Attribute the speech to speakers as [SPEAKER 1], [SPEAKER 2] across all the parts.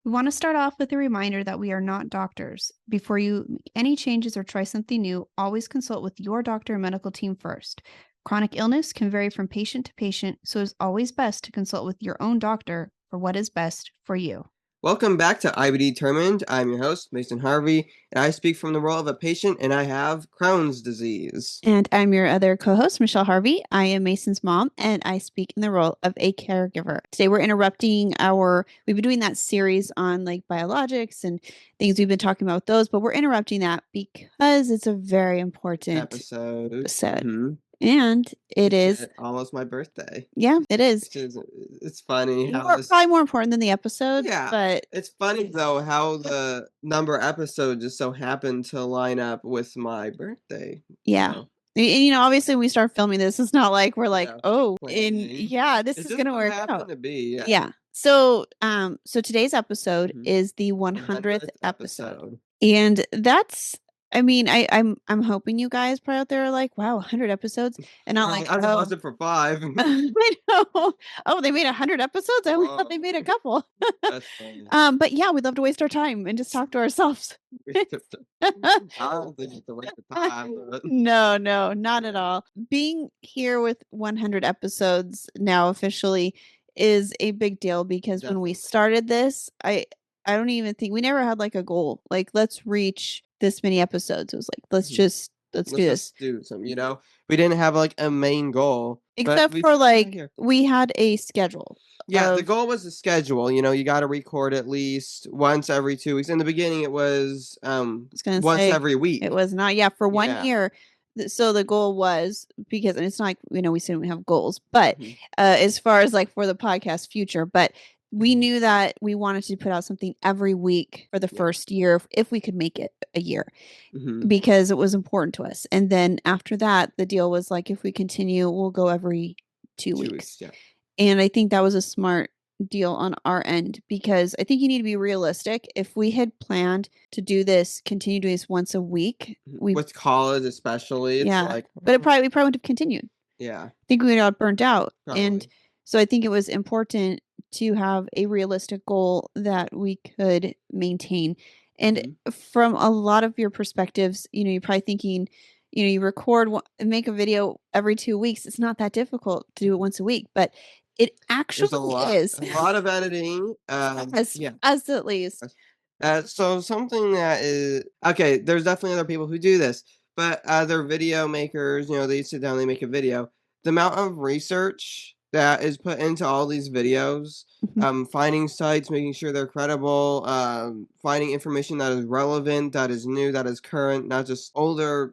[SPEAKER 1] We want to start off with a reminder that we are not doctors. Before you make any changes or try something new, always consult with your doctor and medical team first. Chronic illness can vary from patient to patient, so it's always best to consult with your own doctor for what is best for you.
[SPEAKER 2] Welcome back to IBDetermined. I'm your host, Mason Harvey, and I speak from the role of a patient, and I have Crohn's disease.
[SPEAKER 1] And I'm your other co-host, Michelle Harvey. I am Mason's mom, and I speak in the role of a caregiver. Today we've been doing that series on like biologics and things we've been talking about with those, but we're interrupting that because it's a very important
[SPEAKER 2] Episode.
[SPEAKER 1] episode. And it is
[SPEAKER 2] almost my birthday.
[SPEAKER 1] Yeah, it is.
[SPEAKER 2] It's funny how
[SPEAKER 1] Probably more important than the episode.
[SPEAKER 2] Yeah,
[SPEAKER 1] but
[SPEAKER 2] it's funny though how the number episode just so happened to line up with my birthday.
[SPEAKER 1] Yeah. So. And, obviously when we start filming this, it's not like we're like, this is going to work out.
[SPEAKER 2] To be,
[SPEAKER 1] yeah. So today's episode is the 100th episode. And that's, I'm hoping you guys probably out there are like, wow, 100 episodes. And not like,
[SPEAKER 2] I was it for 5.
[SPEAKER 1] I know. Oh, they made 100 episodes? I only thought they made a couple.
[SPEAKER 2] That's funny.
[SPEAKER 1] But yeah, we'd love to waste our time and just talk to ourselves.
[SPEAKER 2] I don't think it's a waste of time. But...
[SPEAKER 1] No, not at all. Being here with 100 episodes now officially is a big deal because when we started this, I don't even think we never had like a goal. Like, let's reach this many episodes. It was like, let's do this.
[SPEAKER 2] Do some, we didn't have like a main goal.
[SPEAKER 1] Except for like, we had a schedule.
[SPEAKER 2] Yeah, the goal was a schedule. You got to record at least once every 2 weeks. In the beginning, it was once every week.
[SPEAKER 1] It was not, for 1 year. So the goal was, because, and it's not like, we said we have goals, but as far as like for the podcast future, but we knew that we wanted to put out something every week for the first year, if we could make it a year, because it was important to us. And then after that, the deal was like, if we continue, we'll go every 2 weeks. And I think that was a smart deal on our end, because I think you need to be realistic. If we had planned to continue doing this once a week,
[SPEAKER 2] with college especially, it's
[SPEAKER 1] but we probably wouldn't have continued.
[SPEAKER 2] I
[SPEAKER 1] think we got burnt out. Probably. And so I think it was important to have a realistic goal that we could maintain. And from a lot of your perspectives, you're probably thinking, you record and make a video every 2 weeks. It's not that difficult to do it once a week, but it actually is.
[SPEAKER 2] A lot of editing.
[SPEAKER 1] As at least.
[SPEAKER 2] So something that is... Okay, there's definitely other people who do this, but they're video makers. They sit down, they make a video. The amount of research that is put into all these videos, finding sites, making sure they're credible, finding information that is relevant, that is new, that is current, not just older,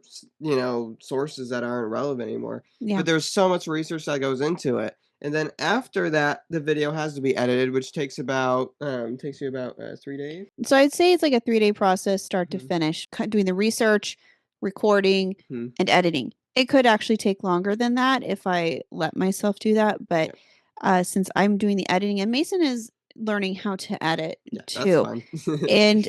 [SPEAKER 2] sources that aren't relevant anymore. Yeah. But there's so much research that goes into it. And then after that, the video has to be edited, which takes you about 3 days.
[SPEAKER 1] So I'd say it's like a 3-day process, start to finish, doing the research, recording, and editing. It could actually take longer than that if I let myself do that. But since I'm doing the editing, and Mason is learning how to edit too. And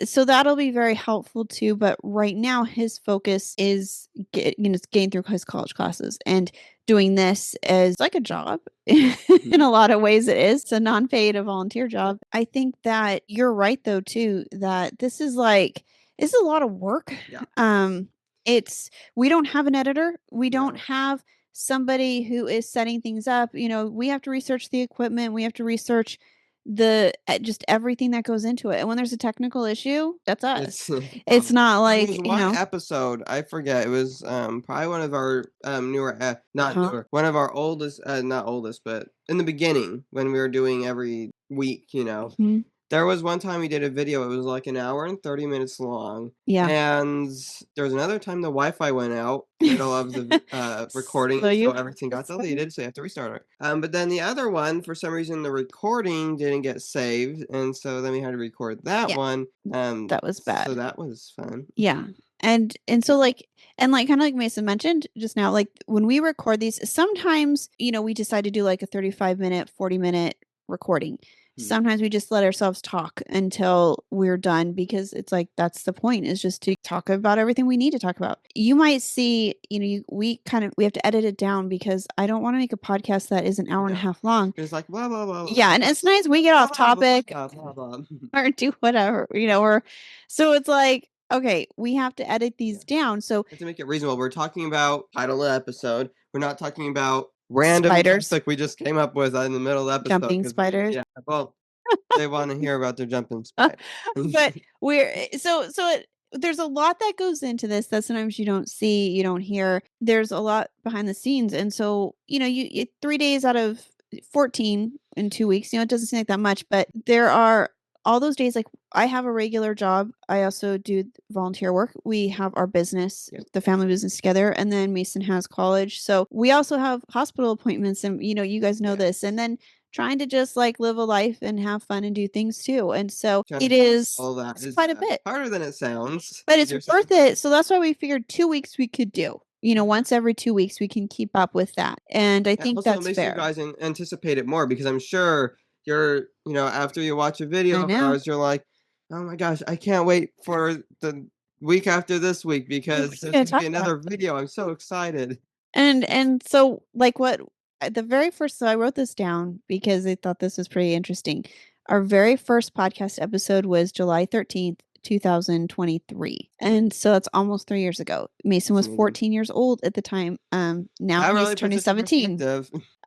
[SPEAKER 1] so that'll be very helpful too. But right now his focus is getting through his college classes and doing this as like a job. In a lot of ways it is. It's a non-paid, a volunteer job. I think that you're right though too, that this is a lot of work. Yeah. We don't have an editor. We don't have somebody who is setting things up. We have to research the equipment. We have to research just everything that goes into it. And when there's a technical issue, that's us. It's not like,
[SPEAKER 2] one episode, I forget. It was probably one of our newer, newer, one of our oldest, not oldest, but in the beginning when we were doing every week, There was one time we did a video. It was like an hour and 30 minutes long. Yeah. And there was another time the Wi-Fi went out in the middle of the recording. So everything got deleted. So you have to restart it. But then the other one, for some reason, the recording didn't get saved. And so then we had to record that one.
[SPEAKER 1] That was bad.
[SPEAKER 2] So that was fun.
[SPEAKER 1] Yeah. And so kind of like Mason mentioned just now, like when we record these, sometimes, we decide to do like a 35-minute, 40-minute recording. Sometimes we just let ourselves talk until we're done because it's like that's the point, is just to talk about everything we need to talk about. You might see, we have to edit it down because I don't want to make a podcast that is an hour and a half long.
[SPEAKER 2] It's like blah blah blah.
[SPEAKER 1] Yeah, and it's nice we get off topic or do whatever, or so it's like, okay, we have to edit these down. So
[SPEAKER 2] to make it reasonable, we're talking about title of the episode. We're not talking about random
[SPEAKER 1] spiders,
[SPEAKER 2] like we just came up with in the middle of the episode.
[SPEAKER 1] jumping spiders.
[SPEAKER 2] Yeah, well, they want to hear about their jumping spiders.
[SPEAKER 1] But there's a lot that goes into this that sometimes you don't see, you don't hear. There's a lot behind the scenes, and so you 3 days out of 14 in 2 weeks, it doesn't seem like that much, but there are all those days. Like, I have a regular job. I also do volunteer work. We have our business, the family business together, and then Mason has college. So we also have hospital appointments, and you guys know this. And then trying to just like live a life and have fun and do things too. And so it is quite a bit
[SPEAKER 2] harder than it sounds,
[SPEAKER 1] but it's worth it. So that's why we figured 2 weeks we could do. Once every 2 weeks we can keep up with that. And I think
[SPEAKER 2] also
[SPEAKER 1] that's
[SPEAKER 2] makes
[SPEAKER 1] fair.
[SPEAKER 2] You guys anticipate it more, because I'm sure you're, after you watch a video of ours, you're like, oh my gosh, I can't wait for the week after this week because there's going to be another video. I'm so excited.
[SPEAKER 1] And so like what the very first, so I wrote this down because I thought this was pretty interesting. Our very first podcast episode was July 13th, 2023. And so it's almost 3 years ago. Mason was 14 years old at the time. Now he's turning 17.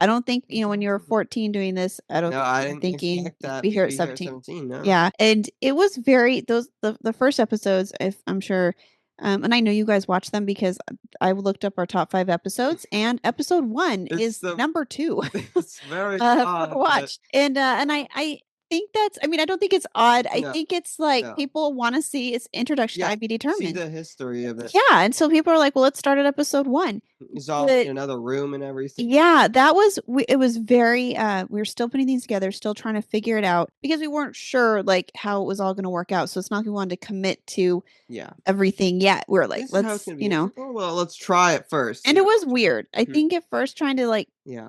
[SPEAKER 1] I don't think, when you're 14 doing this, I didn't thinking be here at 17.
[SPEAKER 2] No.
[SPEAKER 1] Yeah. And it was the first episodes, if I'm sure, and I know you guys watch them because I looked up our top 5 episodes, and episode 1 is number 2.
[SPEAKER 2] It's very odd.
[SPEAKER 1] Watched. And I think that's, I don't think it's odd. I think it's like people want to see its introduction to IBDetermined.
[SPEAKER 2] See the history of it.
[SPEAKER 1] Yeah. And so people are like, well, let's start at episode 1.
[SPEAKER 2] It's all in another room and everything.
[SPEAKER 1] Yeah, it was very, we were still putting these together, still trying to figure it out because we weren't sure like how it was all going to work out. So it's not like we wanted to commit to everything yet. We're like, let's,
[SPEAKER 2] well, let's try it first.
[SPEAKER 1] And it was weird. I think at first trying to like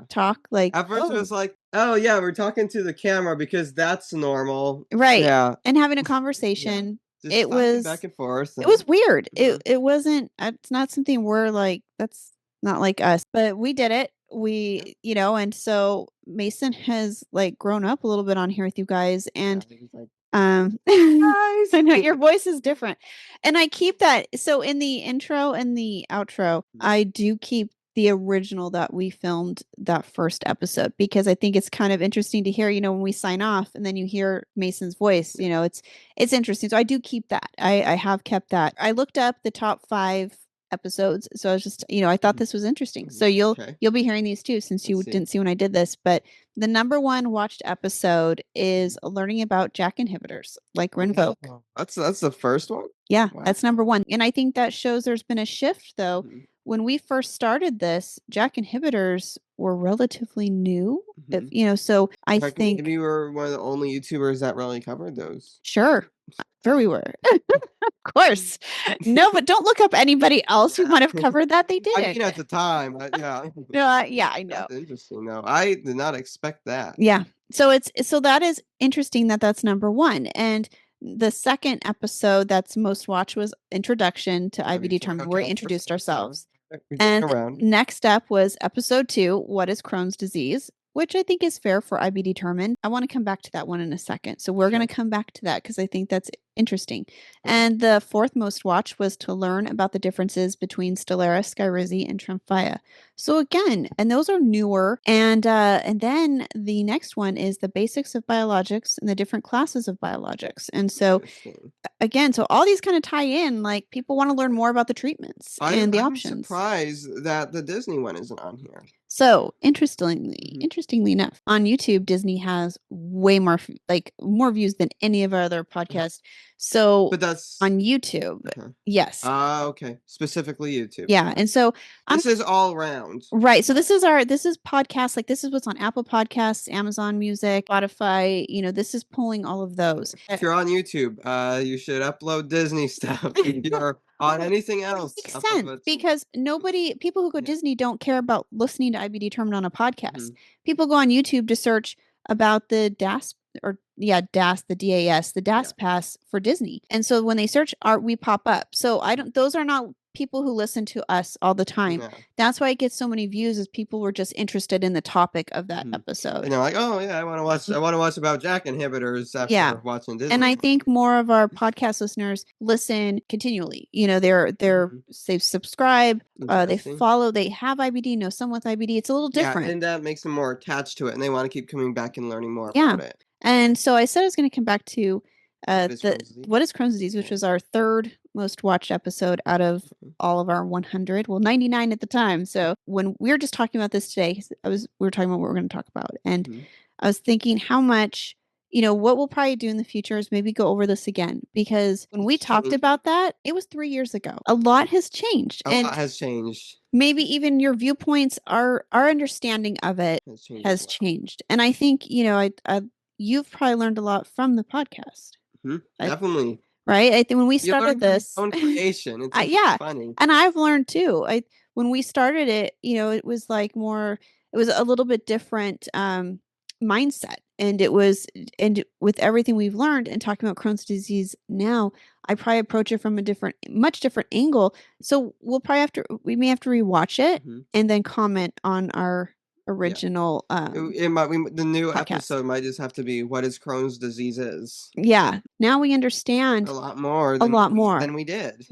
[SPEAKER 1] talk like
[SPEAKER 2] at first it was like, oh yeah, we're talking to the camera because that's normal.
[SPEAKER 1] Right. Yeah. And having a conversation.
[SPEAKER 2] Just
[SPEAKER 1] it was
[SPEAKER 2] back and forth.
[SPEAKER 1] It was weird. It wasn't, it's not something we're like, that's not like us, but we did it. We, and so Mason has like grown up a little bit on here with you guys, and I know your voice is different, and I keep that. So in the intro and the outro, I do keep the original that we filmed that first episode because I think it's kind of interesting to hear, when we sign off and then you hear Mason's voice, it's interesting. So I do keep that. I have kept that. I looked up the top 5 episodes. So I was just, I thought this was interesting. So you'll be hearing these too, since you didn't see when I did this. But the number 1 watched episode is learning about JAK inhibitors, like Rinvoq.
[SPEAKER 2] That's the first one.
[SPEAKER 1] Yeah, that's number 1. And I think that shows there's been a shift though. When we first started this, JAK inhibitors were relatively new. So I think
[SPEAKER 2] maybe you were one of the only YouTubers that really covered those.
[SPEAKER 1] Sure we were. Of course. No, but don't look up anybody else who might have covered that. They did.
[SPEAKER 2] I mean, at the time, yeah.
[SPEAKER 1] Yeah, I know.
[SPEAKER 2] That's interesting, though. I did not expect that.
[SPEAKER 1] Yeah. So that is interesting that's number 1. And the second episode that's most watched was Introduction to IBDetermined, where we introduced ourselves. And next up was episode 2, What is Crohn's disease? Which I think is fair for IBDetermined. I want to come back to that one in a second. So we're going to come back to that because I think that's interesting. And the 4th most watched was to learn about the differences between Stellaris, Skyrizi, and Tremfya. So again, and those are newer. And then the next one is the basics of biologics and the different classes of biologics. And so again, so all these kind of tie in, like people want to learn more about the treatments and the options.
[SPEAKER 2] I'm surprised that the Disney one isn't on here.
[SPEAKER 1] So interestingly enough, on YouTube, Disney has way more views than any of our other podcasts. So,
[SPEAKER 2] but that's
[SPEAKER 1] on YouTube. Yes.
[SPEAKER 2] Okay. Specifically YouTube.
[SPEAKER 1] Yeah. And so
[SPEAKER 2] this is all around.
[SPEAKER 1] Right. So this is podcasts. Like this is what's on Apple Podcasts, Amazon Music, Spotify. This is pulling all of those.
[SPEAKER 2] If you're on YouTube, you should upload Disney stuff. If you're on anything else.
[SPEAKER 1] It makes sense because people who go Disney don't care about listening to IBDetermined on a podcast. People go on YouTube to search about the DASP DAS, the DAS, the DAS pass for Disney. And so when they search art, we pop up. So those are not people who listen to us all the time.
[SPEAKER 2] No.
[SPEAKER 1] That's why it gets so many views, is people were just interested in the topic of that episode.
[SPEAKER 2] And they're like, oh yeah, I want to watch about JAK inhibitors after watching Disney.
[SPEAKER 1] And I think more of our podcast listeners listen continually. They subscribe, they follow, they have IBD, know someone with IBD. It's a little different.
[SPEAKER 2] Yeah, and that makes them more attached to it, and they want to keep coming back and learning more about it.
[SPEAKER 1] And so I said I was going to come back to what is Crohn's disease, which was our third most watched episode out of all of our 100. Well, 99 at the time. So when we were just talking about this today, we were talking about what we're going to talk about, and I was thinking how much, what we'll probably do in the future is maybe go over this again, because when we talked about that, it was 3 years ago. A lot has changed.
[SPEAKER 2] A lot has changed.
[SPEAKER 1] Maybe even your viewpoints, our understanding of it has changed. And I think, you've probably learned a lot from the podcast.
[SPEAKER 2] Definitely.
[SPEAKER 1] Right? I think when we started this,
[SPEAKER 2] own creation. It's funny.
[SPEAKER 1] And I've learned too. When we started it, it was like more, it was a little bit different mindset. And with everything we've learned and talking about Crohn's disease now, I probably approach it from a much different angle. So we may have to rewatch it and then comment on our original
[SPEAKER 2] the new
[SPEAKER 1] podcast.
[SPEAKER 2] Episode might just have to be what is Crohn's disease is.
[SPEAKER 1] Now we understand
[SPEAKER 2] a lot more than we did.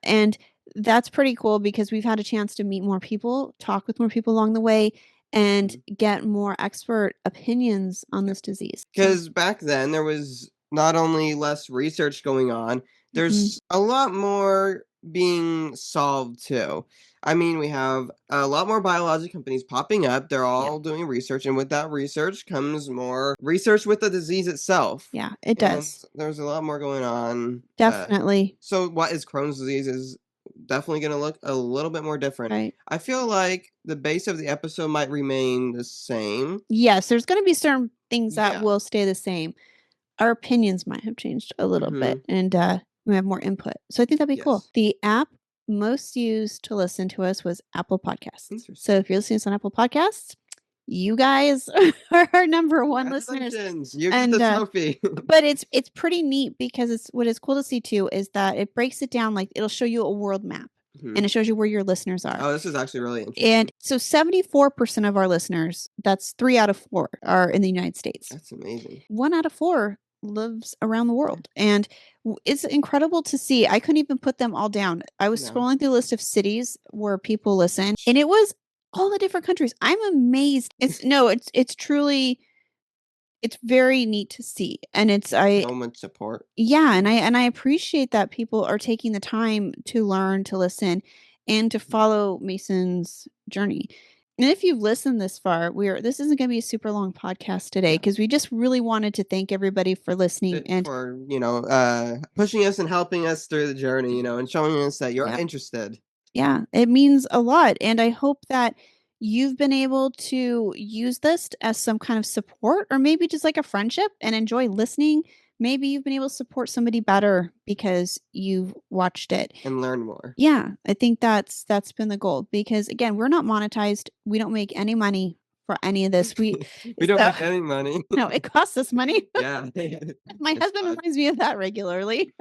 [SPEAKER 1] And that's pretty cool, because we've had a chance to meet more people, talk with more people along the way, and get more expert opinions on this disease.
[SPEAKER 2] Because back then there was not only less research going on, there's a lot more being solved too. I mean, we have a lot more biologic companies popping up. They're all doing research, and with that research comes more research with the disease itself.
[SPEAKER 1] Yeah, it does.
[SPEAKER 2] There's a lot more going on.
[SPEAKER 1] Definitely.
[SPEAKER 2] So what is Crohn's disease is definitely going to look a little bit more different.
[SPEAKER 1] Right.
[SPEAKER 2] I feel like the base of the episode might remain the same.
[SPEAKER 1] Yes, there's going to be certain things that will stay the same. Our opinions might have changed a little bit, and we have more input. So I think that'd be cool. The app most used to listen to us was Apple Podcasts. So if you're listening to us on Apple Podcasts, you guys are our number one listeners.
[SPEAKER 2] You get the trophy.
[SPEAKER 1] But it's pretty neat, because what is cool to see too is that it breaks it down. Like, it'll show you a world map, and it shows you where your listeners are.
[SPEAKER 2] Oh, this is actually really interesting.
[SPEAKER 1] And so 74% of our listeners, that's 3 out of 4, are in the United States.
[SPEAKER 2] That's amazing.
[SPEAKER 1] 1 out of 4 lives around the world. And it's incredible to see. I couldn't even put them all down. I was scrolling through the list of cities where people listen, and it was all the different countries. I'm amazed. It's truly, it's very neat to see. And
[SPEAKER 2] so much support.
[SPEAKER 1] Yeah. And I appreciate that people are taking the time to learn, to listen, and to follow Mason's journey. And if you've listened this far, this isn't going to be a super long podcast today, because we just really wanted to thank everybody for listening and
[SPEAKER 2] for pushing us and helping us through the journey, and showing us that you're interested.
[SPEAKER 1] Yeah, it means a lot, and I hope that you've been able to use this as some kind of support, or maybe just like a friendship, and enjoy listening. Maybe you've been able to support somebody better because you've watched it
[SPEAKER 2] and learn more.
[SPEAKER 1] Yeah, I think that's been the goal, because again, we're not monetized. We don't make any money for any of this. We
[SPEAKER 2] don't make any money.
[SPEAKER 1] No, it costs us money.
[SPEAKER 2] Yeah.
[SPEAKER 1] My husband reminds me of that regularly.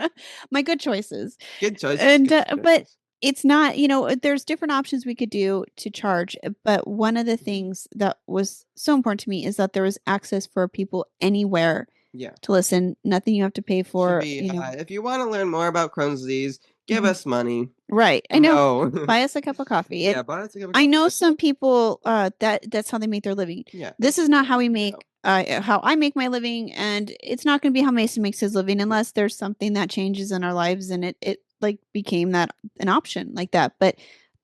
[SPEAKER 1] My good choices.
[SPEAKER 2] Good choices.
[SPEAKER 1] And but it's not, there's different options we could do to charge. But one of the things that was so important to me is that there was access for people anywhere to listen. Nothing you have to pay for.
[SPEAKER 2] If you want to learn more about Crohn's disease, give us money.
[SPEAKER 1] Right. I know. Buy us a cup of coffee.
[SPEAKER 2] Buy us a cup of coffee.
[SPEAKER 1] I know some people that's how they make their living.
[SPEAKER 2] Yeah.
[SPEAKER 1] This is not how we make how I make my living, and it's not going to be how Mason makes his living unless there's something that changes in our lives and it like became that an option like that. But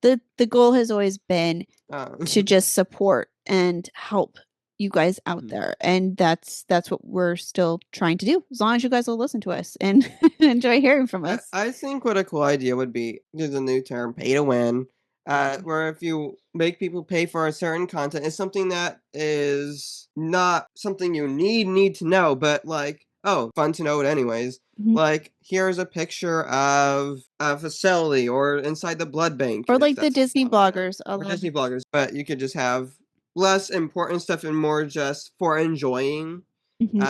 [SPEAKER 1] the goal has always been to just support and help you guys out there, and that's what we're still trying to do, as long as you guys will listen to us and enjoy hearing from us.
[SPEAKER 2] I think what a cool idea would be, there's a new term, pay to win, where if you make people pay for a certain content, it's something that is not something you need to know, but like, oh, fun to know it anyways. Like, here's a picture of a facility or inside the blood bank,
[SPEAKER 1] or like the Disney bloggers,
[SPEAKER 2] Disney bloggers, but you could just have less important stuff and more just for enjoying.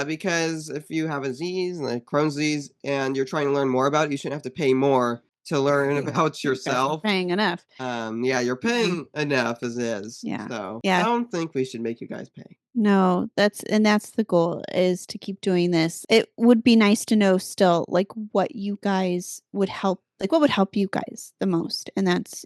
[SPEAKER 2] Because if you have a disease, like Crohn's disease, and you're trying to learn more about it, you shouldn't have to pay more to learn about yourself.
[SPEAKER 1] Paying enough.
[SPEAKER 2] Yeah, you're paying enough as is.
[SPEAKER 1] Yeah.
[SPEAKER 2] So I
[SPEAKER 1] Yeah.
[SPEAKER 2] don't think we should make you guys pay.
[SPEAKER 1] No, that's the goal, is to keep doing this. It would be nice to know still, like, what you guys would help, like what would help you guys the most, and that's,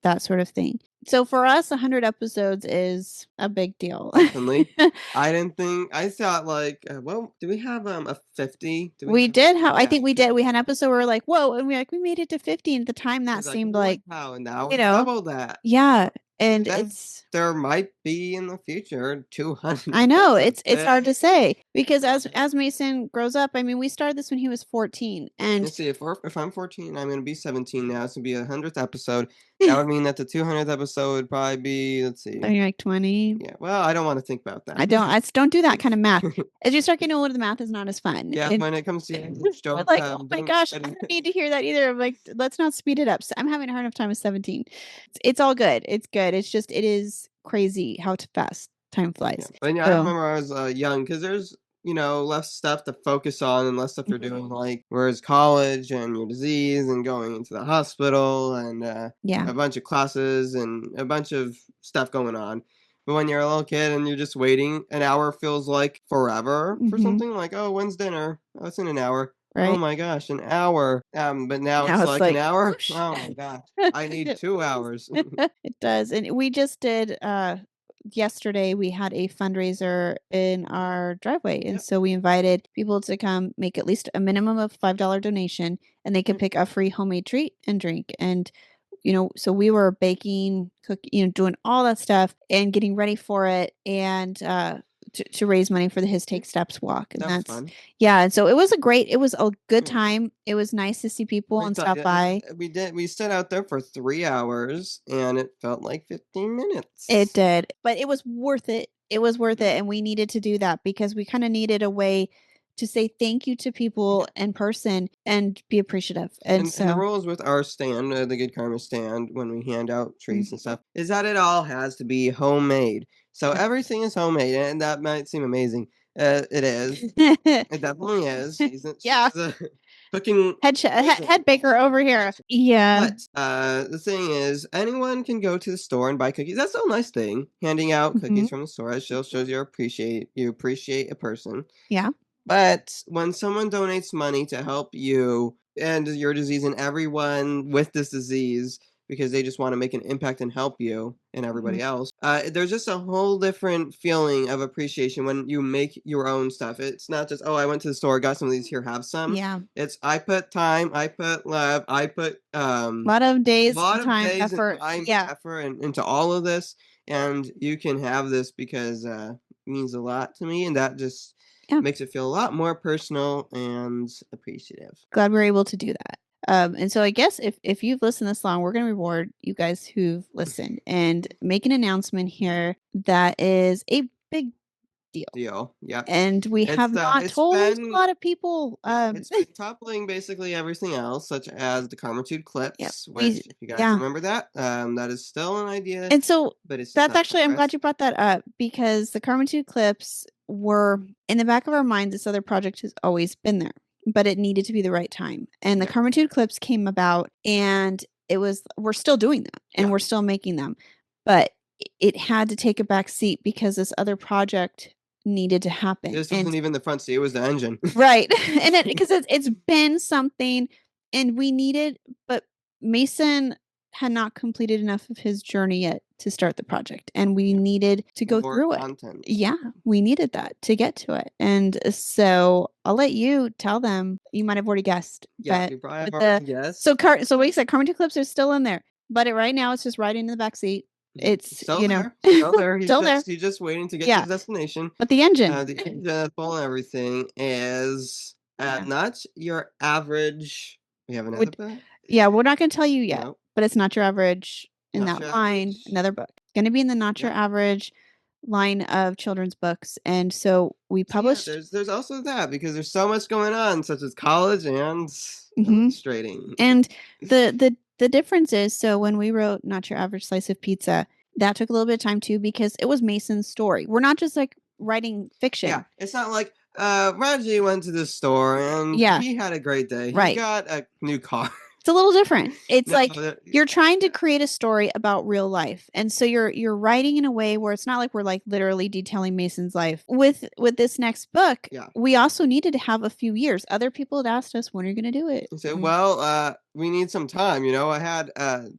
[SPEAKER 1] that sort of thing. So for us, 100 episodes is a big deal.
[SPEAKER 2] Definitely. I thought like, well, do we have a 50?
[SPEAKER 1] We did have, I
[SPEAKER 2] Yeah.
[SPEAKER 1] think we did. We had an episode where we're like, whoa, and we made it to 50. And at the time,
[SPEAKER 2] I
[SPEAKER 1] that
[SPEAKER 2] was like,
[SPEAKER 1] seemed
[SPEAKER 2] "Holy
[SPEAKER 1] like,
[SPEAKER 2] cow," and now
[SPEAKER 1] you
[SPEAKER 2] it's
[SPEAKER 1] know,
[SPEAKER 2] double that.
[SPEAKER 1] yeah. And
[SPEAKER 2] Then
[SPEAKER 1] it's,
[SPEAKER 2] there might be in the future 200
[SPEAKER 1] I know
[SPEAKER 2] episodes.
[SPEAKER 1] it's hard to say, because as Mason grows up, I mean, we started this when he was 14, and
[SPEAKER 2] Let's see, if I'm 14, I'm gonna be 17 now. It's gonna be a 100th episode. That would mean that the 200th episode would probably be, let's see.
[SPEAKER 1] you're like 20.
[SPEAKER 2] Yeah, well, I don't want to think about that.
[SPEAKER 1] I just don't do that kind of math. As you start getting older, the math is not as fun.
[SPEAKER 2] Yeah,
[SPEAKER 1] And
[SPEAKER 2] when it comes to
[SPEAKER 1] we're like, oh my gosh, I don't need to hear that either. I'm like, let's not speed it up. So I'm having a hard enough time with 17. It's all good. It's good. It's just, it is crazy how fast time
[SPEAKER 2] Yeah,
[SPEAKER 1] flies.
[SPEAKER 2] but yeah, I
[SPEAKER 1] So,
[SPEAKER 2] remember I was young because there's less stuff to focus on and less stuff you're doing. Like whereas college and your disease and going into the hospital and
[SPEAKER 1] yeah.
[SPEAKER 2] a bunch of classes and a bunch of stuff going on. But when you're a little kid and you're just waiting, an hour feels like forever for something. Like, oh, when's dinner? Oh, it's in an hour. Oh
[SPEAKER 1] Right.
[SPEAKER 2] my gosh, an hour. But now
[SPEAKER 1] Now
[SPEAKER 2] it's
[SPEAKER 1] it's
[SPEAKER 2] like an
[SPEAKER 1] like,
[SPEAKER 2] hour.
[SPEAKER 1] whoosh.
[SPEAKER 2] Oh my gosh, I need 2 hours.
[SPEAKER 1] It does. And we just did yesterday we had a fundraiser in our driveway, and
[SPEAKER 2] Yep.
[SPEAKER 1] so we invited people to come make at least a minimum of $5 donation, and they could pick a free homemade treat and drink. And so we were baking, doing all that stuff and getting ready for it, and to raise money for the His Take Steps walk. And
[SPEAKER 2] That was
[SPEAKER 1] that's
[SPEAKER 2] fun.
[SPEAKER 1] yeah. And so it was a good
[SPEAKER 2] Yeah.
[SPEAKER 1] time. It was nice to see people
[SPEAKER 2] We
[SPEAKER 1] and
[SPEAKER 2] thought,
[SPEAKER 1] stop by.
[SPEAKER 2] we stood out there for 3 hours and it felt like 15 minutes.
[SPEAKER 1] It did, but it was worth it. It was worth
[SPEAKER 2] Yeah.
[SPEAKER 1] it, and we needed to do that because we kind of needed a way to say thank you to people in person and be appreciative. And
[SPEAKER 2] And the
[SPEAKER 1] so,
[SPEAKER 2] rules with our stand, the Good Karma stand, when we hand out treats and stuff, is that it all has to be homemade. So
[SPEAKER 1] Yeah.
[SPEAKER 2] everything is homemade, and that might seem amazing. It is. It definitely is.
[SPEAKER 1] Yeah.
[SPEAKER 2] She's a cooking
[SPEAKER 1] Head baker over here. Yeah.
[SPEAKER 2] But the thing is, anyone can go to the store and buy cookies. That's a nice thing. Handing out cookies from the store. It shows you appreciate a person.
[SPEAKER 1] Yeah.
[SPEAKER 2] But when someone donates money to help you and your disease and everyone with this disease because they just want to make an impact and help you and everybody else, there's just a whole different feeling of appreciation when you make your own stuff. It's not just, oh, I went to the store, got some of these, here, have some.
[SPEAKER 1] Yeah.
[SPEAKER 2] It's I put time, I put love, I put
[SPEAKER 1] A lot of days, time,
[SPEAKER 2] days
[SPEAKER 1] effort.
[SPEAKER 2] and time,
[SPEAKER 1] Yeah.
[SPEAKER 2] effort into all of this, and you can have this because it means a lot to me, and that just makes it feel a lot more personal and appreciative.
[SPEAKER 1] Glad we're able to do that. And so I guess if you've listened this long, we're going to reward you guys who've listened and make an announcement here that is a big deal.
[SPEAKER 2] Yeah.
[SPEAKER 1] And we have not told a lot of people.
[SPEAKER 2] It's been toppling basically everything else, such as the Karmatude clips, which, if you guys remember that, that is still an idea.
[SPEAKER 1] And so
[SPEAKER 2] but it's
[SPEAKER 1] that's actually, I'm glad you brought that up, because the Karmatude clips were in the back of our minds. This other project has always been there, but it needed to be the right time. And the Karmatude clips came about, and we're still doing that, and we're still making them, but it had to take a back seat because this other project needed to happen.
[SPEAKER 2] This wasn't even the front seat, it was the engine.
[SPEAKER 1] Right. And because it's been something, and we needed, but Mason had not completed enough of his journey yet to start the project, and we needed to go through it. Yeah, we needed that to get to it. And so I'll let you tell them. You might have already guessed.
[SPEAKER 2] Yeah,
[SPEAKER 1] but
[SPEAKER 2] you probably have already guessed.
[SPEAKER 1] So wait a second, Karmatude clips are still in there, but right now it's just riding in the back seat. It's
[SPEAKER 2] still there. Still there. He's just waiting to get to his destination.
[SPEAKER 1] But the engine,
[SPEAKER 2] the full and everything is not your average. We have another book.
[SPEAKER 1] Yeah, we're not going to tell you yet, but it's not your average in
[SPEAKER 2] Not
[SPEAKER 1] that
[SPEAKER 2] your
[SPEAKER 1] line.
[SPEAKER 2] average.
[SPEAKER 1] Another book. It's going to be in the not your average line of children's books, and so we published.
[SPEAKER 2] There's also that, because there's so much going on, such as college and illustrating.
[SPEAKER 1] And the difference is, so when we wrote Not Your Average Slice of Pizza, that took a little bit of time too, because it was Mason's story. We're not just like writing fiction.
[SPEAKER 2] Yeah, it's not like, Reggie went to the store and
[SPEAKER 1] Yeah.
[SPEAKER 2] he had a great day. He
[SPEAKER 1] Right.
[SPEAKER 2] got a new car.
[SPEAKER 1] It's a little different. It's
[SPEAKER 2] No,
[SPEAKER 1] like
[SPEAKER 2] that-
[SPEAKER 1] you're trying to create a story about real life. And so you're writing in a way where it's not like we're like literally detailing Mason's life. With this next book,
[SPEAKER 2] Yeah.
[SPEAKER 1] we also needed to have a few years. Other people had asked us, when are you going to do it?
[SPEAKER 2] I said, well, we need some time. You know, I had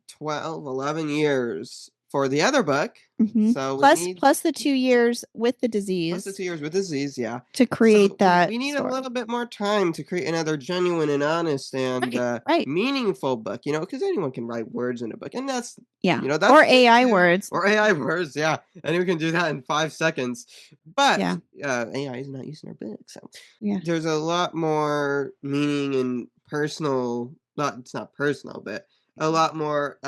[SPEAKER 2] 12, 11 years for the other book.
[SPEAKER 1] Mhm.
[SPEAKER 2] So we
[SPEAKER 1] Plus
[SPEAKER 2] need
[SPEAKER 1] plus the 2 years with the
[SPEAKER 2] plus the
[SPEAKER 1] disease
[SPEAKER 2] 2 years with disease, yeah.
[SPEAKER 1] to create
[SPEAKER 2] So
[SPEAKER 1] that
[SPEAKER 2] we need a
[SPEAKER 1] story.
[SPEAKER 2] little bit more time to create another genuine and honest and
[SPEAKER 1] Right.
[SPEAKER 2] meaningful book, you know, because anyone can write words in a book, and that's
[SPEAKER 1] Yeah.
[SPEAKER 2] you know that's
[SPEAKER 1] Or
[SPEAKER 2] good
[SPEAKER 1] AI
[SPEAKER 2] too.
[SPEAKER 1] words.
[SPEAKER 2] Or AI words, yeah, anyone can do that in 5 seconds. But
[SPEAKER 1] Yeah.
[SPEAKER 2] AI is not using our book, so
[SPEAKER 1] Yeah.
[SPEAKER 2] there's a lot more meaning and personal. Not it's not personal, but a lot more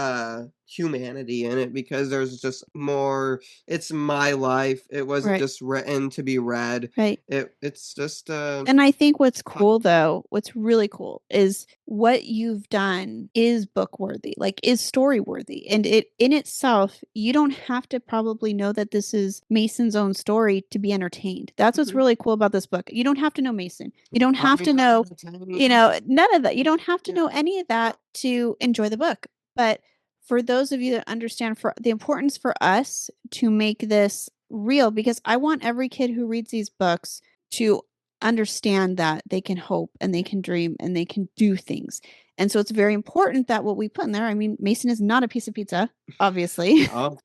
[SPEAKER 2] humanity in it because there's just more. It's my life. It wasn't
[SPEAKER 1] Right.
[SPEAKER 2] just written to be read.
[SPEAKER 1] Right.
[SPEAKER 2] It's just
[SPEAKER 1] And I think what's
[SPEAKER 2] Huh.
[SPEAKER 1] cool though, what's really cool is what you've done is book worthy, like is story worthy. And it in itself, you don't have to probably know that this is Mason's own story to be entertained. That's what's
[SPEAKER 2] Mhm.
[SPEAKER 1] really cool about this book. You don't have to know Mason. You don't
[SPEAKER 2] I
[SPEAKER 1] have
[SPEAKER 2] mean,
[SPEAKER 1] to know,
[SPEAKER 2] tiny.
[SPEAKER 1] none of that. You don't have to
[SPEAKER 2] Yeah.
[SPEAKER 1] know any of that to enjoy the book. But for those of you that understand for the importance for us to make this real, because I want every kid who reads these books to understand that they can hope and they can dream and they can do things. And so it's very important that what we put in there, I mean, Mason is not a piece of pizza, obviously.
[SPEAKER 2] Oh,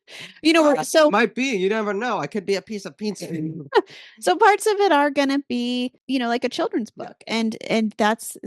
[SPEAKER 1] So
[SPEAKER 2] might be. You never know. I could be a piece of pizza.
[SPEAKER 1] so parts of it are going to be, like a children's
[SPEAKER 2] Yeah.
[SPEAKER 1] book, and that's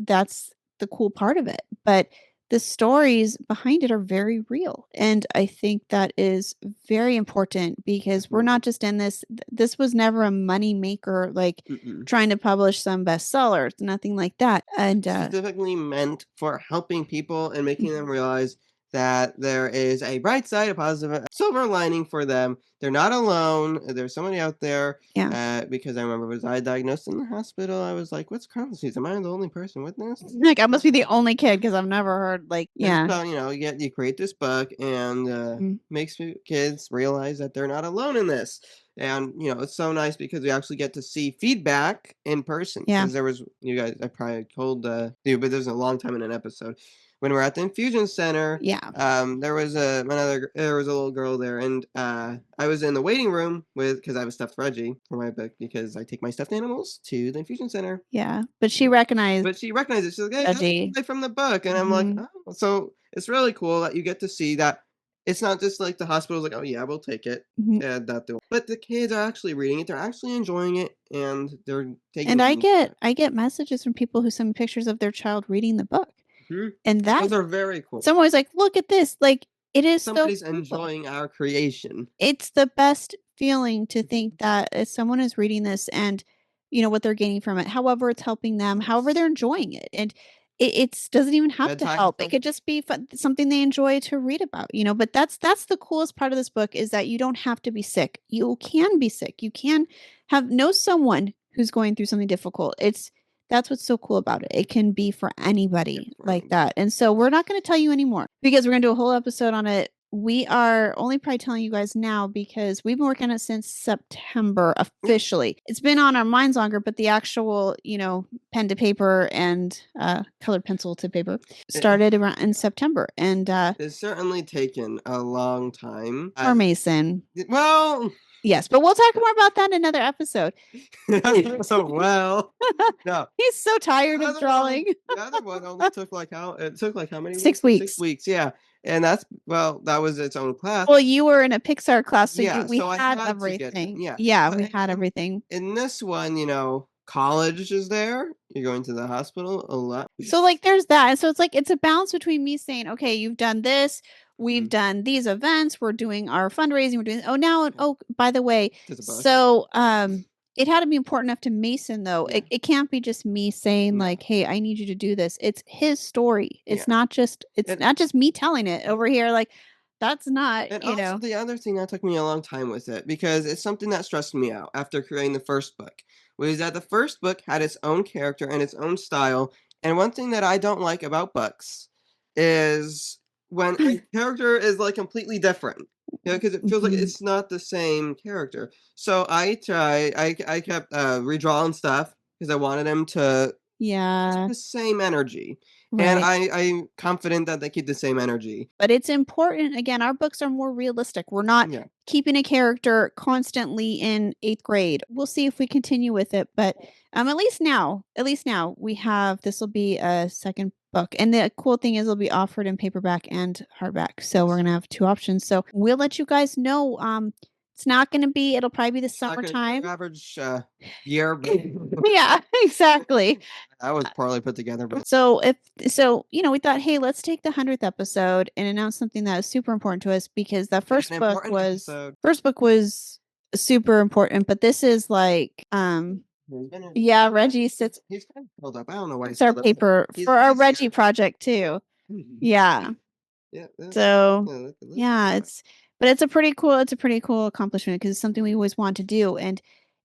[SPEAKER 1] the cool part of it. But the stories behind it are very real, and I think that is very important because we're not just in this. This was never a money maker, like
[SPEAKER 2] Mm-mm.
[SPEAKER 1] trying to publish some bestseller. It's nothing like that. And
[SPEAKER 2] Specifically meant for helping people and making them realize that there is a bright side, a positive, a silver lining for them. They're not alone. There's somebody out there.
[SPEAKER 1] yeah,
[SPEAKER 2] Because I remember was I diagnosed in the hospital. I was like, "What's Crohn's disease? Am I the only person with this?"
[SPEAKER 1] like I must be the only kid because I've never heard like
[SPEAKER 2] And
[SPEAKER 1] yeah.
[SPEAKER 2] so, you create this book and
[SPEAKER 1] Mhm.
[SPEAKER 2] makes kids realize that they're not alone in this. And, it's so nice because we actually get to see feedback in person.
[SPEAKER 1] Yeah.
[SPEAKER 2] Because there was, you guys, I probably told you, but there's a long time in an episode. When we're at the infusion center,
[SPEAKER 1] Yeah.
[SPEAKER 2] there was a little girl there, and I was in the waiting room because I have a stuffed Reggie for my book because I take my stuffed animals to the infusion center.
[SPEAKER 1] Yeah. But she recognized
[SPEAKER 2] But she recognized it. She's like, "Hey, that's the
[SPEAKER 1] Reggie.
[SPEAKER 2] guy from the book." And I'm like,
[SPEAKER 1] Mhm.
[SPEAKER 2] "Oh." So it's really cool that you get to see that it's not just like the hospital's like, "Oh yeah, we'll take it."
[SPEAKER 1] Mhm.
[SPEAKER 2] And but the kids are actually reading it. They're actually enjoying it, and they're taking
[SPEAKER 1] And I
[SPEAKER 2] meaning from
[SPEAKER 1] get
[SPEAKER 2] it.
[SPEAKER 1] I get messages from people who send me pictures of their child reading the book.
[SPEAKER 2] Mhm.
[SPEAKER 1] And that
[SPEAKER 2] Those are very cool.
[SPEAKER 1] someone was like, "Look at this." Like it is so
[SPEAKER 2] Somebody's
[SPEAKER 1] cool.
[SPEAKER 2] enjoying our creation.
[SPEAKER 1] It's the best feeling to think
[SPEAKER 2] Mhm.
[SPEAKER 1] that if someone is reading this and what they're gaining from it, however it's helping them, however
[SPEAKER 2] Yes.
[SPEAKER 1] they're enjoying it. And it's doesn't even have to
[SPEAKER 2] Bedtime
[SPEAKER 1] help. It could just be something they enjoy to read about. But that's the coolest part of this book is that you don't have to be sick. You can be sick. You can know someone who's going through something difficult. That's what's so cool about it. It can be for anybody
[SPEAKER 2] for
[SPEAKER 1] like
[SPEAKER 2] anybody.
[SPEAKER 1] that. And so we're not going to tell you anymore because we're going to do a whole episode on it. We are only probably telling you guys now because we've been working on it since September
[SPEAKER 2] Yeah.
[SPEAKER 1] officially. It's been on our minds longer, but the actual, pen to paper and colored pencil to paper
[SPEAKER 2] It,
[SPEAKER 1] started around in September. And
[SPEAKER 2] it's certainly taken a long time.
[SPEAKER 1] for Mason,
[SPEAKER 2] Well,
[SPEAKER 1] yes, but we'll talk more about that in another episode.
[SPEAKER 2] so well. No.
[SPEAKER 1] He's so tired of drawing.
[SPEAKER 2] The other one only took like how many
[SPEAKER 1] 6
[SPEAKER 2] weeks? 6
[SPEAKER 1] weeks.
[SPEAKER 2] weeks, yeah. And that was its own class.
[SPEAKER 1] Well, you were in a Pixar class, so
[SPEAKER 2] Yeah,
[SPEAKER 1] we
[SPEAKER 2] so I
[SPEAKER 1] had
[SPEAKER 2] had to get them,
[SPEAKER 1] everything.
[SPEAKER 2] yeah.
[SPEAKER 1] Yeah,
[SPEAKER 2] But
[SPEAKER 1] we had everything.
[SPEAKER 2] in this one, college is there. You're going to the hospital a lot.
[SPEAKER 1] So like there's that. And so it's like it's a balance between me saying, okay, you've done this, we've
[SPEAKER 2] Mhm.
[SPEAKER 1] done these events, we're doing our fundraising, we're doing
[SPEAKER 2] Yeah.
[SPEAKER 1] by the way,
[SPEAKER 2] There's a book.
[SPEAKER 1] so it had to be important enough to Mason though.
[SPEAKER 2] Yeah.
[SPEAKER 1] It can't be just me saying
[SPEAKER 2] No.
[SPEAKER 1] like, hey, I need you to do this. It's his story.
[SPEAKER 2] Yeah.
[SPEAKER 1] It's
[SPEAKER 2] And
[SPEAKER 1] not just me telling it over here. Like that's not,
[SPEAKER 2] and also the other thing that took me a long time with it, because it's something that stressed me out after creating the first book, was that the first book had its own character and its own style. And one thing that I don't like about books is when a character is like completely different. Because it feels like
[SPEAKER 1] Mhm.
[SPEAKER 2] it's not the same character. So I kept redrawing stuff because I wanted him to keep
[SPEAKER 1] Yeah.
[SPEAKER 2] the same energy, and
[SPEAKER 1] Right.
[SPEAKER 2] I'm confident that they keep the same energy.
[SPEAKER 1] But it's important again, our books are more realistic. We're not
[SPEAKER 2] Yeah,
[SPEAKER 1] keeping a character constantly in 8th grade. We'll see if we continue with it, but, at least now we have this will be a second book, and the cool thing is it'll be offered in paperback and hardback, so we're
[SPEAKER 2] yes.
[SPEAKER 1] gonna have 2 options, so we'll let you guys know, it's not gonna be it'll probably be the
[SPEAKER 2] It's not gonna be
[SPEAKER 1] summertime.
[SPEAKER 2] your average year, but
[SPEAKER 1] Yeah, exactly.
[SPEAKER 2] that was poorly put together. But
[SPEAKER 1] So if so, we thought, hey, let's take the 100th episode and announce something that is super important to us because the
[SPEAKER 2] it's an important episode.
[SPEAKER 1] first book was super important, but this is like
[SPEAKER 2] He's been
[SPEAKER 1] yeah, Reggie sits
[SPEAKER 2] he's kind of filled up. I don't know why he's
[SPEAKER 1] it's our
[SPEAKER 2] filled up.
[SPEAKER 1] paper for our
[SPEAKER 2] He's
[SPEAKER 1] Reggie
[SPEAKER 2] scared.
[SPEAKER 1] project too. Yeah.
[SPEAKER 2] Yeah,
[SPEAKER 1] So
[SPEAKER 2] look at
[SPEAKER 1] yeah,
[SPEAKER 2] that.
[SPEAKER 1] but it's a pretty cool accomplishment because it's something we always want to do and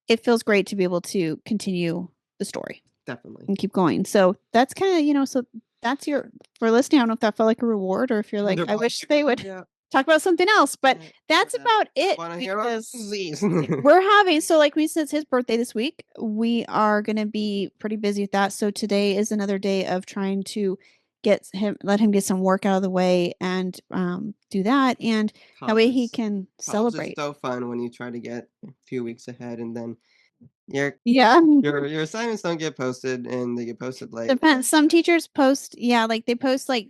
[SPEAKER 1] it feels great to be able to continue the story
[SPEAKER 2] Definitely.
[SPEAKER 1] and keep going. So that's kind of, so that's your for listening. I don't know if that felt like a reward or if you're like,
[SPEAKER 2] They're
[SPEAKER 1] I
[SPEAKER 2] probably
[SPEAKER 1] wish
[SPEAKER 2] like,
[SPEAKER 1] they would
[SPEAKER 2] yeah,
[SPEAKER 1] talk about something else, but that's
[SPEAKER 2] yeah.
[SPEAKER 1] about it
[SPEAKER 2] Want to hear about
[SPEAKER 1] because
[SPEAKER 2] disease?
[SPEAKER 1] we're having so like we said it's his birthday this week. We are going to be pretty busy with that. So today is another day of trying to let him get some work out of the way and do that and that way he
[SPEAKER 2] College.
[SPEAKER 1] can
[SPEAKER 2] College is
[SPEAKER 1] celebrate.
[SPEAKER 2] so fun when you try to get a few weeks ahead and then your
[SPEAKER 1] Yeah.
[SPEAKER 2] your assignments don't get posted and they get posted late.
[SPEAKER 1] Depends. Some teachers post, yeah, like they post the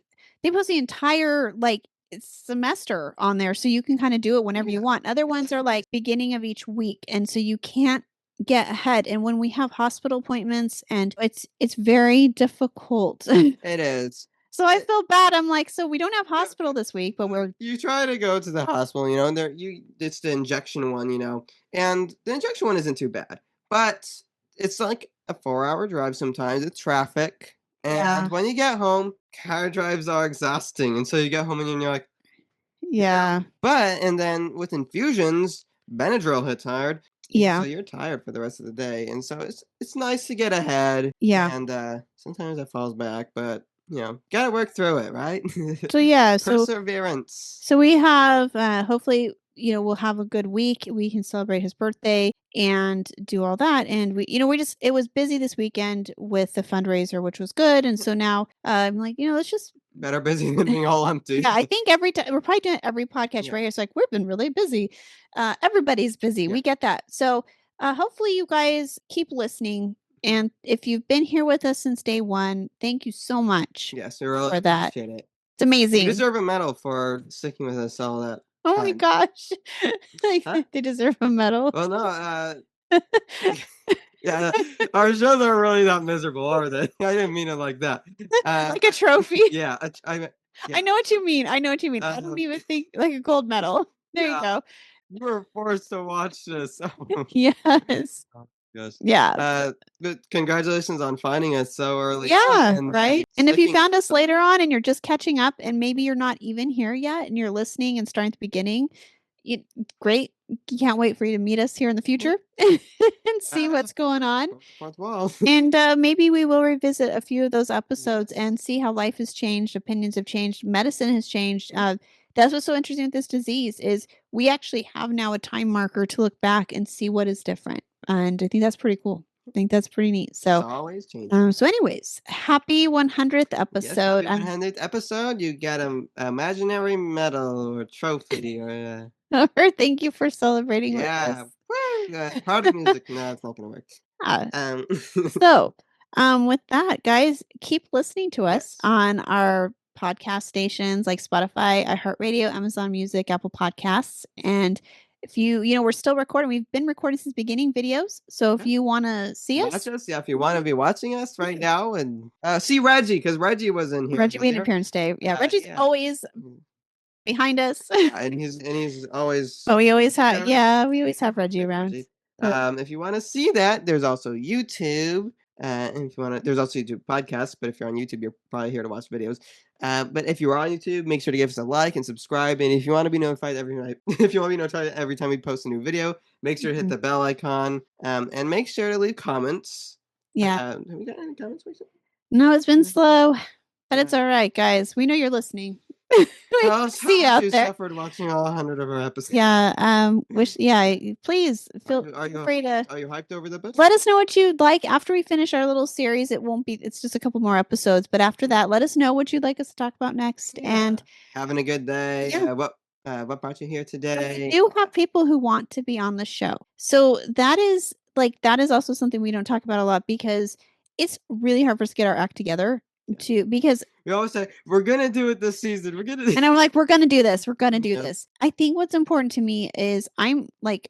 [SPEAKER 1] entire like semester on there, so you can kind of do it whenever you
[SPEAKER 2] Yeah.
[SPEAKER 1] want. Other ones are like beginning of each week, and so you can't get ahead. And when we have hospital appointments, and it's very difficult.
[SPEAKER 2] It is.
[SPEAKER 1] So I
[SPEAKER 2] It,
[SPEAKER 1] feel bad. I'm like, so we don't have
[SPEAKER 2] yeah,
[SPEAKER 1] hospital this week, but we're
[SPEAKER 2] you try to go to the hospital, and it's the injection one, and the injection one isn't too bad, but it's like a 4-hour drive sometimes. It's traffic, and
[SPEAKER 1] yeah,
[SPEAKER 2] when you get home, car drives are exhausting, and so you get home and you're like, yeah.
[SPEAKER 1] yeah,
[SPEAKER 2] But and then with infusions, Benadryl hits hard, and so
[SPEAKER 1] yeah,
[SPEAKER 2] you're tired for the rest of the day, and so it's nice to get ahead,
[SPEAKER 1] yeah.
[SPEAKER 2] and sometimes it falls back, but gotta work through it, right?
[SPEAKER 1] So yeah,
[SPEAKER 2] Perseverance.
[SPEAKER 1] so we have hopefully, we'll have a good week. We can celebrate his birthday and do all that. And we just it was busy this weekend with the fundraiser, which was good. And so now I'm like, let's just
[SPEAKER 2] Better busy than being all empty.
[SPEAKER 1] yeah, I think every time we're probably doing every podcast
[SPEAKER 2] Yeah.
[SPEAKER 1] right. It's like we've been really busy. Everybody's busy.
[SPEAKER 2] Yeah.
[SPEAKER 1] We get that. So hopefully you guys keep listening. And if you've been here with us since day one, thank you so much
[SPEAKER 2] Yes, we really
[SPEAKER 1] for that.
[SPEAKER 2] appreciate it.
[SPEAKER 1] It's
[SPEAKER 2] You
[SPEAKER 1] amazing.
[SPEAKER 2] deserve a medal for sticking with us all that
[SPEAKER 1] Oh my
[SPEAKER 2] time.
[SPEAKER 1] gosh.
[SPEAKER 2] Huh?
[SPEAKER 1] They deserve a medal.
[SPEAKER 2] Well, no, yeah, our shows aren't really that miserable, are they? I didn't mean it like that.
[SPEAKER 1] Like a trophy.
[SPEAKER 2] Yeah,
[SPEAKER 1] I
[SPEAKER 2] yeah,
[SPEAKER 1] know what you mean. I know what you mean. I don't
[SPEAKER 2] um,
[SPEAKER 1] even think like a gold medal. There you
[SPEAKER 2] yeah,
[SPEAKER 1] go.
[SPEAKER 2] you were forced to watch this.
[SPEAKER 1] Yes.
[SPEAKER 2] Oh, gosh.
[SPEAKER 1] Yeah.
[SPEAKER 2] But congratulations on finding us so early on
[SPEAKER 1] Yeah,
[SPEAKER 2] and
[SPEAKER 1] right? And if you
[SPEAKER 2] sticking
[SPEAKER 1] found us
[SPEAKER 2] with us.
[SPEAKER 1] later on and you're just catching up and maybe you're not even here yet and you're listening and starting at the beginning, you great. Can't wait for you to meet us here in the
[SPEAKER 2] Yeah,
[SPEAKER 1] future and see
[SPEAKER 2] uh,
[SPEAKER 1] what's going on.
[SPEAKER 2] fourth wall.
[SPEAKER 1] And maybe we will revisit a few of those episodes
[SPEAKER 2] Yes.
[SPEAKER 1] and see how life has changed, opinions have changed, medicine has changed.
[SPEAKER 2] Yeah.
[SPEAKER 1] That's what's so interesting with this disease is we actually have now a time marker to look back and see what is different. And I think that's pretty cool. I think that's pretty neat.
[SPEAKER 2] It's
[SPEAKER 1] So,
[SPEAKER 2] always changing.
[SPEAKER 1] anyways, happy 100th
[SPEAKER 2] Yes,
[SPEAKER 1] episode.
[SPEAKER 2] happy 100th episode. You get an imaginary medal or trophy or
[SPEAKER 1] Thank you for celebrating with us.
[SPEAKER 2] yeah. Woo! Party music. No, it's not gonna work.
[SPEAKER 1] Yeah.
[SPEAKER 2] Um,
[SPEAKER 1] So, with that, guys, keep listening to us
[SPEAKER 2] yes.
[SPEAKER 1] on our podcast stations like Spotify, iHeartRadio, Amazon Music, Apple Podcasts. And if we're still recording. We've been recording since beginning videos. So if
[SPEAKER 2] Yeah.
[SPEAKER 1] you want to see
[SPEAKER 2] Watch
[SPEAKER 1] us,
[SPEAKER 2] us. Yeah, if you want to be watching us right now and see Reggie, because Reggie was in here
[SPEAKER 1] Reggie made an
[SPEAKER 2] earlier.
[SPEAKER 1] appearance day. Yeah, Reggie's
[SPEAKER 2] Yeah.
[SPEAKER 1] always behind us.
[SPEAKER 2] And he's always
[SPEAKER 1] But we always have,
[SPEAKER 2] there.
[SPEAKER 1] yeah, we always have Reggie
[SPEAKER 2] Like
[SPEAKER 1] around.
[SPEAKER 2] Reggie.
[SPEAKER 1] So,
[SPEAKER 2] If you want to see that, there's also YouTube. And if you want to, there's also YouTube podcasts. But if you're on YouTube, you're probably here to watch videos. But if you are on YouTube, make sure to give us a like and subscribe. And if you want to be notified every night, if you want to be notified every time we post a new video, make sure to hit
[SPEAKER 1] mhm.
[SPEAKER 2] the bell icon. And make sure to leave comments.
[SPEAKER 1] Yeah.
[SPEAKER 2] Have we got any comments recently?
[SPEAKER 1] No, it's been
[SPEAKER 2] No.
[SPEAKER 1] slow, but it's
[SPEAKER 2] Yeah.
[SPEAKER 1] all right, guys. We know you're listening.
[SPEAKER 2] Tell us how
[SPEAKER 1] See you
[SPEAKER 2] much
[SPEAKER 1] out
[SPEAKER 2] you
[SPEAKER 1] there.
[SPEAKER 2] suffered watching all 100 of our episodes.
[SPEAKER 1] Yeah, please feel
[SPEAKER 2] Are you
[SPEAKER 1] free to
[SPEAKER 2] are you hyped over the book?
[SPEAKER 1] let us know what you'd like after we finish our little series. It's just a couple more episodes, but after that, let us know what you'd like us to talk about next.
[SPEAKER 2] Yeah.
[SPEAKER 1] And
[SPEAKER 2] Having a good day.
[SPEAKER 1] yeah,
[SPEAKER 2] What brought you here
[SPEAKER 1] we
[SPEAKER 2] today?
[SPEAKER 1] do have people who want to be on the show. So that is also something we don't talk about a lot because it's really hard for us to get our act together to because
[SPEAKER 2] We always say we're gonna do it this season. We're gonna.
[SPEAKER 1] and I'm like, we're gonna do this. We're gonna do
[SPEAKER 2] Yep.
[SPEAKER 1] this. I think what's important to me is I'm like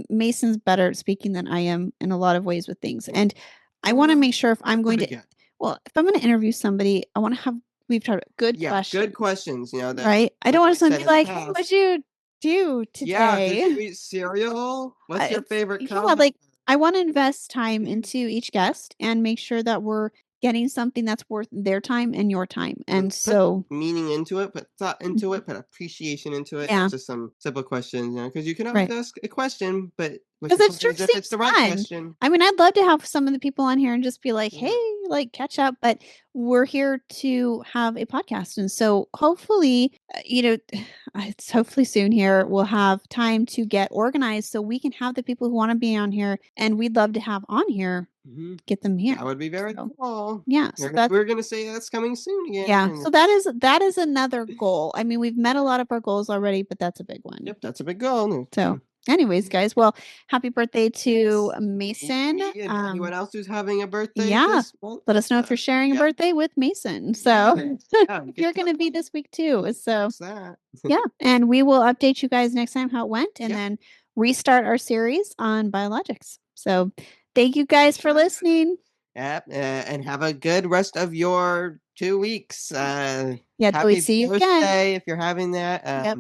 [SPEAKER 1] Mason's better at speaking than I am in a lot of ways with things, and I want to make sure if I'm going to if I'm going to interview somebody, I want to have we've tried good
[SPEAKER 2] Yeah,
[SPEAKER 1] questions,
[SPEAKER 2] good questions. You know that.
[SPEAKER 1] right? I don't
[SPEAKER 2] Like
[SPEAKER 1] want
[SPEAKER 2] we
[SPEAKER 1] someone
[SPEAKER 2] said
[SPEAKER 1] to be
[SPEAKER 2] in the
[SPEAKER 1] like, "Hey, what'd
[SPEAKER 2] past.
[SPEAKER 1] you do
[SPEAKER 2] Yeah, did you
[SPEAKER 1] today?"
[SPEAKER 2] eat cereal? What's your
[SPEAKER 1] It's
[SPEAKER 2] favorite
[SPEAKER 1] yeah,
[SPEAKER 2] color?
[SPEAKER 1] like I want to invest time into each guest and make sure that we're getting something that's worth their time and your time. And
[SPEAKER 2] Put
[SPEAKER 1] so,
[SPEAKER 2] meaning into it, put thought into
[SPEAKER 1] mhm,
[SPEAKER 2] it, put appreciation into it.
[SPEAKER 1] yeah,
[SPEAKER 2] Just some simple questions, you know, because you can always
[SPEAKER 1] right.
[SPEAKER 2] ask a question, but what's
[SPEAKER 1] Because it
[SPEAKER 2] important
[SPEAKER 1] sure
[SPEAKER 2] is if it's
[SPEAKER 1] seems
[SPEAKER 2] the right
[SPEAKER 1] fun.
[SPEAKER 2] question.
[SPEAKER 1] I mean, I'd love to have some of the people on here and just be like, "Hey,
[SPEAKER 2] Yeah.
[SPEAKER 1] like catch up," but we're here to have a podcast, and so hopefully, it's hopefully soon here we'll have time to get organized so we can have the people who want to be on here, and we'd love to have on here,
[SPEAKER 2] Mhm.
[SPEAKER 1] get them here.
[SPEAKER 2] That would be very
[SPEAKER 1] So
[SPEAKER 2] cool.
[SPEAKER 1] yeah, so that's
[SPEAKER 2] We're gonna say that's coming soon again.
[SPEAKER 1] yeah,
[SPEAKER 2] And
[SPEAKER 1] so that is another goal. I mean, we've met a lot of our goals already, but that's a big one.
[SPEAKER 2] yep, that's a big goal.
[SPEAKER 1] So, anyways, guys, well, happy birthday to
[SPEAKER 2] Yes,
[SPEAKER 1] Mason.
[SPEAKER 2] me and anyone else who's having a birthday
[SPEAKER 1] Yeah,
[SPEAKER 2] this month.
[SPEAKER 1] let us know if you're sharing a
[SPEAKER 2] Yep.
[SPEAKER 1] birthday with Mason.
[SPEAKER 2] Yeah.
[SPEAKER 1] So,
[SPEAKER 2] Yeah.
[SPEAKER 1] you're gonna be this week too. So,
[SPEAKER 2] What's that?
[SPEAKER 1] yeah, and we will update you guys next time how it went and
[SPEAKER 2] Yep.
[SPEAKER 1] then restart our series on biologics. So, thank you guys for listening.
[SPEAKER 2] Yep. And have a good rest of your 2 weeks.
[SPEAKER 1] Yeah, till we
[SPEAKER 2] Happy
[SPEAKER 1] see you again.
[SPEAKER 2] birthday if you're having that.
[SPEAKER 1] Yep.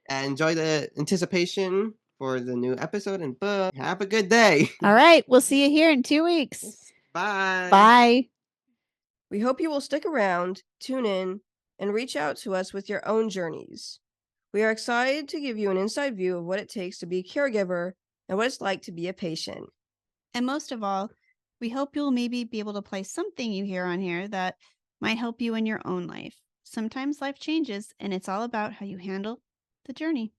[SPEAKER 2] And enjoy the anticipation for the new episode and book. Have a good day.
[SPEAKER 1] All right, we'll see you here in 2 weeks.
[SPEAKER 2] Yes. Bye.
[SPEAKER 1] Bye.
[SPEAKER 3] We hope you will stick around, tune in, and reach out to us with your own journeys. We are excited to give you an inside view of what it takes to be a caregiver and what it's like to be a patient.
[SPEAKER 1] And most of all, we hope you'll maybe be able to play something you hear on here that might help you in your own life. Sometimes life changes, and it's all about how you handle the journey.